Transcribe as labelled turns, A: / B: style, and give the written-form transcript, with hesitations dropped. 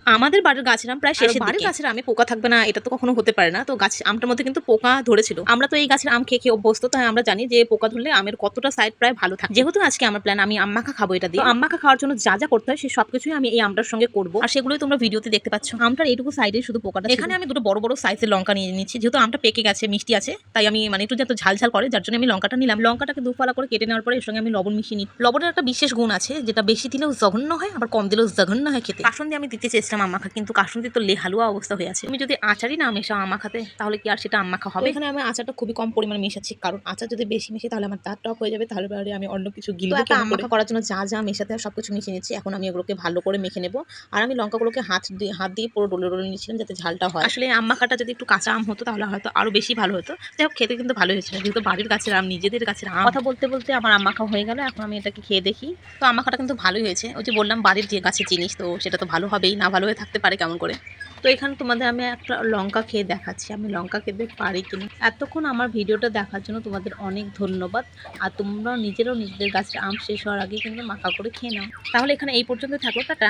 A: আমাদের বাড়ির গাছের আম প্রায় শেষের দিকে। গাছের আমে পোকা থাকবে না এটা তো কখনো হতে পারে না। তো গাছ আমটার মধ্যে কিন্তু পোকা ধরেছিল। আমরা তো এই গাছের আম খেয়ে খেয়ে অভ্যস্ত, তাই আমরা জানি যে পোকা ধরলে আমের কতটা সাইড প্রায় ভালো থাকে। যেহেতু আজকে আমার প্ল্যান আমি আম মাখা খাবো, এটা দিয়ে আম মাখা খাওয়ার জন্য যা যা করতে হয় সেই সবকিছুই আমি এই আমটার সঙ্গে করবো, আর সেগুলোই তোমরা ভিডিওতে দেখতে পাচ্ছ। আমটার এইটুকু সাইডে শুধু পোকাটা। এখানে আমি দুটো বড় বড় সাইজের লঙ্কা নিয়ে নিচ্ছি, যেহেতু আমটা পেকে গেছে, মিষ্টি আছে, তাই আমি মানে একটু যাতে ঝাল ঝাল করে, যার জন্য আমি লঙ্কাটা নিলাম। লঙ্কাটাকে দুফালা করে কেটে নেওয়ার পরে এর সঙ্গে আমি লবণ মিশিয়ে নিই। লবণের একটা বিশেষ গুণ আছে, যেটা বেশি দিলেও জঘন্য হয়, আবার কম দিলেও জঘন্য হয় খেতে। কাসুন্দি আমি দিতে চেয়েছিলাম আম মাখা, কিন্তু কাসুন্দি তো হালুয়া অবস্থা হয়ে আছে। তুমি যদি আচারই না মেশাও আম মাখাতে, তাহলে কি আর সেটা আম মাখা হবে? এখানে আমি আচারটা খুবই কম পরিমাণে মেশাচ্ছি, কারণ আচার যদি বেশি মিশে তাহলে আমার দাঁত টক হয়ে যাবে, তাহলে আমি অন্য কিছু গিলবো। আম মাখা করার জন্য যা যা মেশাতে হয় সবকিছু মিশিয়ে নিচ্ছি। এখন আমি এগুলোকে ভালো করে মেখে নেবো, আর আমি লঙ্কাগুলোকে হাত দিয়ে পুরো ডলে ডলে নিচ্ছিলাম, যাতে ঝালটা হয়। আসলে আম মাখাটা যদি একটু কাঁচা আম হতো তাহলে হয়তো আরো বেশি ভালো হতো। যাই হোক, খেতে কিন্তু ভালো হয়েছিল, যেহেতু বাড়ির গাছের আম, নিজেদের গাছের আম। কথা বলতে বলতে আমার আম মাখা হয়ে গেল। এখন আমি এটাকে খেয়ে দেখি। তো আম মাখাটা কিন্তু ভালোই হয়েছে। ওই যে বললাম বাড়ির যে গাছের জিনিস, তো সেটা তো ভালো হবেই, না ভালো হয়ে থাকতে পারে কেমন করে। তো এখানে তোমাদের আমি একটা লঙ্কা খেয়ে দেখাচ্ছি, আমি লঙ্কা খেতে পারি কিনা। এতক্ষণ আমার ভিডিওটা দেখার জন্য তোমাদের অনেক ধন্যবাদ। আর তোমরাও নিজেরাও নিজেদের গাছের আম শেষ হওয়ার আগে কিন্তু মাখা করে খেয়ে নাও। তাহলে এখানে এই পর্যন্ত থাকলো, টাটা।